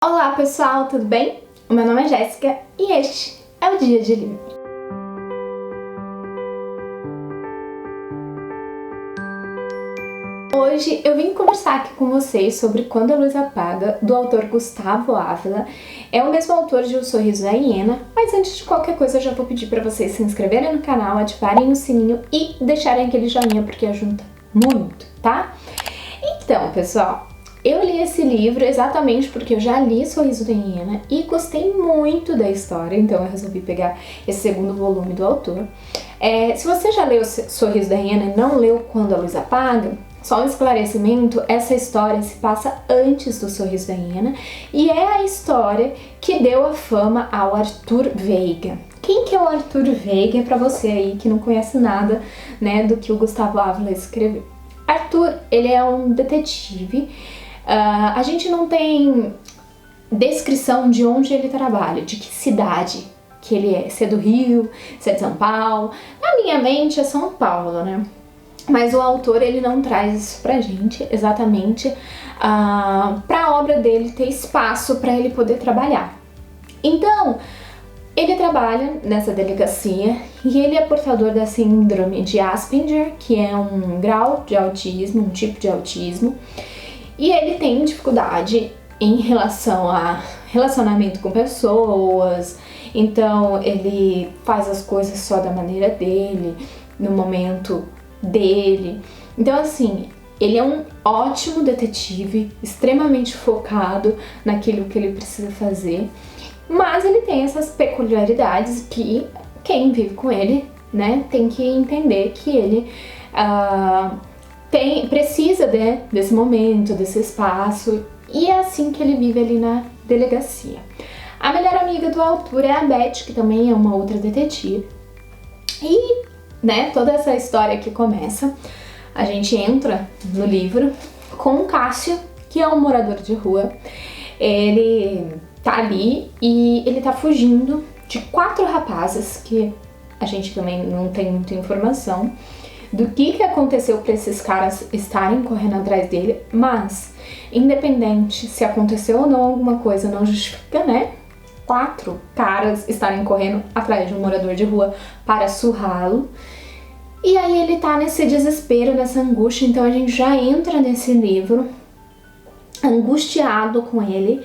Olá pessoal, tudo bem? O meu nome é Jéssica e este é o Dia de Livro. Hoje eu vim conversar aqui com vocês sobre Quando a Luz Apaga, do autor Gustavo Ávila. É o mesmo autor de O Sorriso da Hiena, mas antes de qualquer coisa eu já vou pedir para vocês se inscreverem no canal, ativarem o sininho e deixarem aquele joinha porque ajuda muito, tá? Então, pessoal, eu li esse livro exatamente porque eu já li Sorriso da Hiena e gostei muito da história, então eu resolvi pegar esse segundo volume do autor. Se você já leu Sorriso da Hiena e não leu Quando a Luz Apaga, só um esclarecimento, essa história se passa antes do Sorriso da Hiena e é a história que deu a fama ao Arthur Veiga. Quem que é o Arthur Veiga para você aí que não conhece nada, né, do que o Gustavo Ávila escreveu? Arthur, ele é um detetive. A gente não tem descrição de onde ele trabalha, de que cidade que ele é, se é do Rio, se é de São Paulo. Na minha mente é São Paulo, né? Mas o autor, ele não traz isso pra gente exatamente pra obra dele ter espaço para ele poder trabalhar. Então, ele trabalha nessa delegacia e ele é portador da síndrome de Asperger, que é um grau de autismo, um tipo de autismo. E ele tem dificuldade em relação a relacionamento com pessoas, então ele faz as coisas só da maneira dele, no momento dele. Então, assim, ele é um ótimo detetive, extremamente focado naquilo que ele precisa fazer, mas ele tem essas peculiaridades que quem vive com ele, né, tem que entender que ele precisa desse momento, desse espaço, e é assim que ele vive ali na delegacia. A melhor amiga do autor é a Beth, que também é uma outra detetive. E, né, toda essa história que começa, a gente entra no livro com o Cássio, que é um morador de rua. Ele tá ali e ele tá fugindo de 4 rapazes, que a gente também não tem muita informação do que aconteceu para esses caras estarem correndo atrás dele, mas independente se aconteceu ou não alguma coisa, não justifica, né? 4 caras estarem correndo atrás de um morador de rua para surrá-lo. E aí ele tá nesse desespero, nessa angústia, então a gente já entra nesse livro angustiado com ele,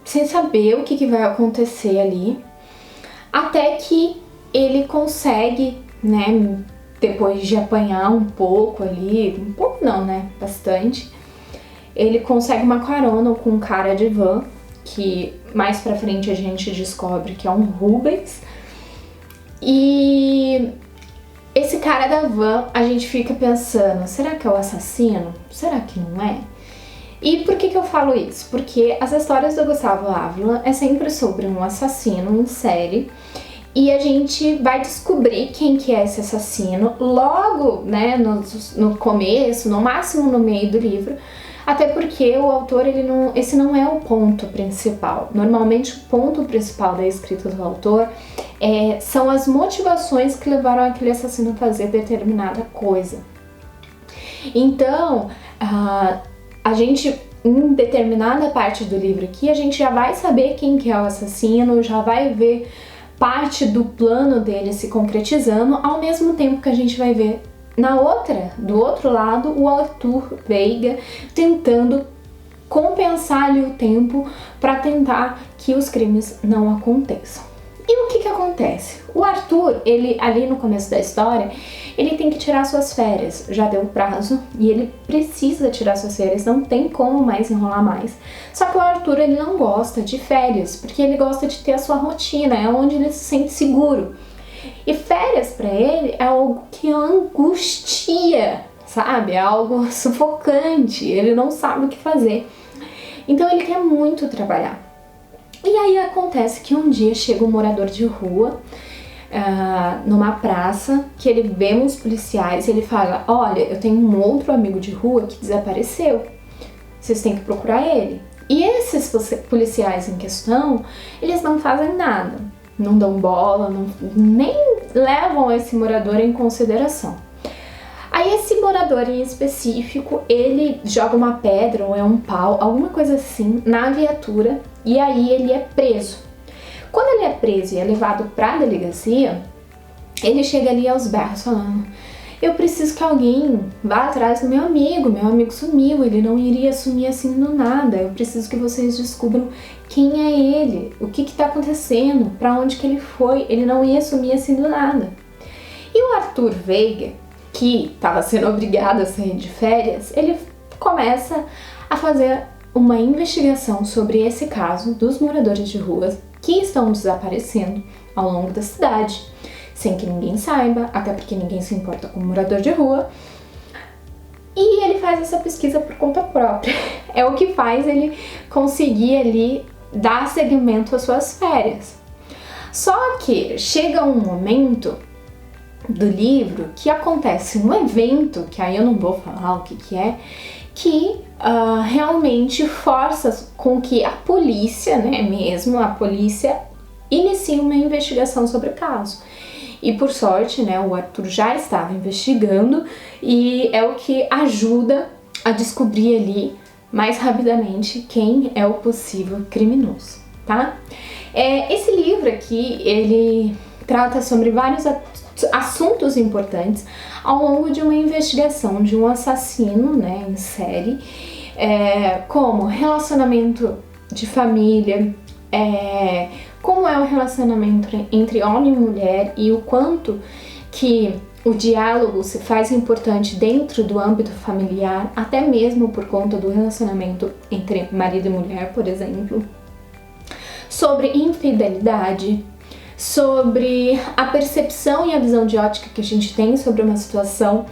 sem saber o que vai acontecer ali, até que ele consegue, né, depois de apanhar um pouco ali, um pouco não, né, bastante, ele consegue uma carona com um cara de van, que mais pra frente a gente descobre que é um Rubens, e esse cara da van, a gente fica pensando, será que é o assassino? Será que não é? E por que eu falo isso? Porque as histórias do Gustavo Ávila é sempre sobre um assassino em série, e a gente vai descobrir quem que é esse assassino logo, né, no começo, no máximo no meio do livro, até porque o autor, esse não é o ponto principal. Normalmente o ponto principal da escrita do autor são as motivações que levaram aquele assassino a fazer determinada coisa. Então, a gente, em determinada parte do livro aqui, a gente já vai saber quem que é o assassino, já vai ver parte do plano dele se concretizando, ao mesmo tempo que a gente vai ver do outro lado, o Arthur Veiga tentando compensar ali o tempo para tentar que os crimes não aconteçam. E o que acontece? O Arthur, ele ali no começo da história, ele tem que tirar suas férias, já deu o prazo e ele precisa tirar suas férias, não tem como mais enrolar mais. Só que o Arthur, ele não gosta de férias, porque ele gosta de ter a sua rotina, é onde ele se sente seguro. E férias pra ele é algo que angustia, sabe? É algo sufocante, ele não sabe o que fazer. Então ele quer muito trabalhar. E aí acontece que um dia chega um morador de rua, numa praça, que ele vê uns policiais e ele fala, olha, eu tenho um outro amigo de rua que desapareceu, vocês têm que procurar ele. E esses policiais em questão, eles não fazem nada, não dão bola, nem levam esse morador em consideração. Aí esse morador em específico, ele joga uma pedra ou é um pau, alguma coisa assim, na viatura, e aí ele é preso. Quando ele é preso e é levado pra delegacia, ele chega ali aos berros falando: eu preciso que alguém vá atrás do meu amigo sumiu, ele não iria sumir assim do nada, eu preciso que vocês descubram quem é ele, o que tá acontecendo, pra onde que ele foi, ele não ia sumir assim do nada. E o Arthur Veiga, que estava sendo obrigado a sair de férias, ele começa a fazer uma investigação sobre esse caso dos moradores de ruas que estão desaparecendo ao longo da cidade, sem que ninguém saiba, até porque ninguém se importa com morador de rua. E ele faz essa pesquisa por conta própria. É o que faz ele conseguir ali dar seguimento às suas férias. Só que chega um momento do livro que acontece um evento, que aí eu não vou falar o que é, que realmente força com que a polícia, né, mesmo a polícia, inicie uma investigação sobre o caso. E por sorte, né, o Arthur já estava investigando e é o que ajuda a descobrir ali mais rapidamente quem é o possível criminoso, tá? Esse livro aqui, ele trata sobre vários assuntos importantes ao longo de uma investigação de um assassino, né, em série, como relacionamento de família, como é o relacionamento entre homem e mulher e o quanto que o diálogo se faz importante dentro do âmbito familiar, até mesmo por conta do relacionamento entre marido e mulher, por exemplo, sobre infidelidade, sobre a percepção e a visão de ótica que a gente tem sobre uma situação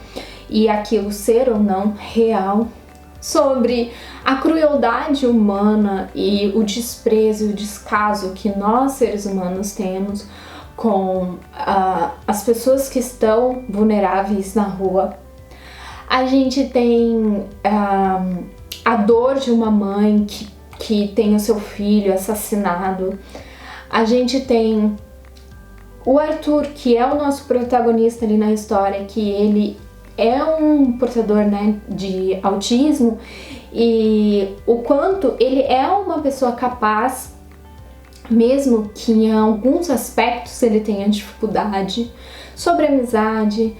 e aquilo ser ou não real, sobre a crueldade humana e o desprezo e o descaso que nós, seres humanos, temos com as pessoas que estão vulneráveis na rua. A gente tem a dor de uma mãe que tem o seu filho assassinado. A gente tem o Arthur, que é o nosso protagonista ali na história, que ele é um portador, né, de autismo, e o quanto ele é uma pessoa capaz, mesmo que em alguns aspectos ele tenha dificuldade, sobre amizade,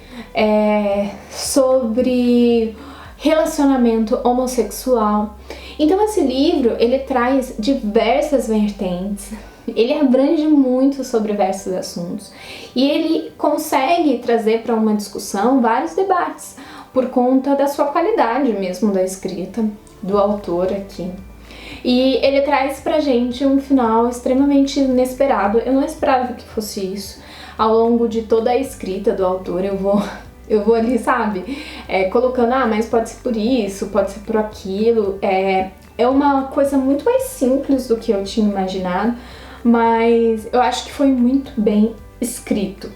sobre relacionamento homossexual. Então esse livro, ele traz diversas vertentes, ele abrange muito sobre diversos assuntos e ele consegue trazer para uma discussão vários debates por conta da sua qualidade mesmo da escrita do autor aqui. E ele traz pra gente um final extremamente inesperado. Eu não esperava que fosse isso. Ao longo de toda a escrita do autor, eu vou ali, sabe, colocando, mas pode ser por isso, pode ser por aquilo. É uma coisa muito mais simples do que eu tinha imaginado, mas eu acho que foi muito bem escrito.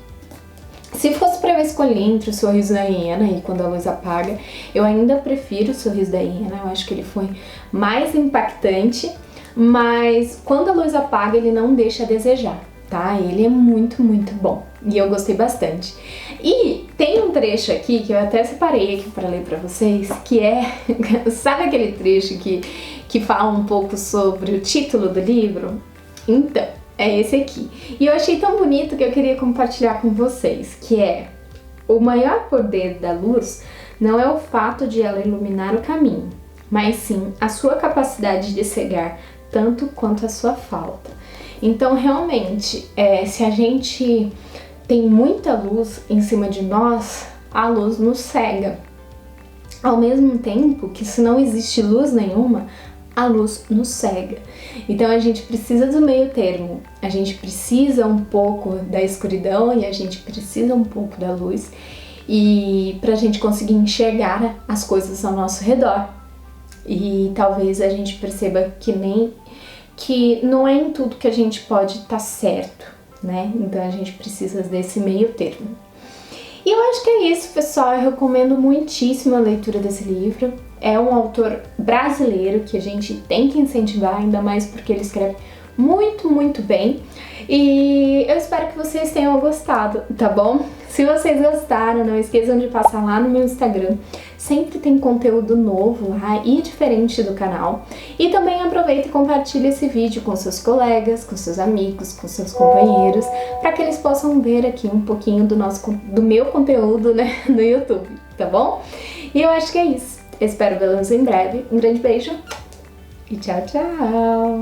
Se fosse para eu escolher entre o Sorriso da Hiena e Quando a Luz Apaga, eu ainda prefiro o Sorriso da Hiena. Eu acho que ele foi mais impactante, mas Quando a Luz Apaga ele não deixa a desejar, tá? Ele é muito, muito bom e eu gostei bastante. E tem um trecho aqui que eu até separei aqui para ler para vocês, que sabe aquele trecho que fala um pouco sobre o título do livro? Então, é esse aqui. E eu achei tão bonito que eu queria compartilhar com vocês, que é: o maior poder da luz não é o fato de ela iluminar o caminho, mas sim a sua capacidade de cegar tanto quanto a sua falta. Então, realmente, se a gente tem muita luz em cima de nós, a luz nos cega. Ao mesmo tempo que, se não existe luz nenhuma, a luz nos cega. Então a gente precisa do meio termo, a gente precisa um pouco da escuridão e a gente precisa um pouco da luz, e pra gente conseguir enxergar as coisas ao nosso redor. E talvez a gente perceba que não é em tudo que a gente pode estar certo, né? Então a gente precisa desse meio termo. E eu acho que é isso, pessoal. Eu recomendo muitíssimo a leitura desse livro. É um autor brasileiro que a gente tem que incentivar, ainda mais porque ele escreve muito, muito bem. E eu espero que vocês tenham gostado, tá bom? Se vocês gostaram, não esqueçam de passar lá no meu Instagram. Sempre tem conteúdo novo lá e diferente do canal. E também aproveita e compartilha esse vídeo com seus colegas, com seus amigos, com seus companheiros, para que eles possam ver aqui um pouquinho do meu conteúdo, né, no YouTube, tá bom? E eu acho que é isso. Espero vê-los em breve. Um grande beijo e tchau, tchau!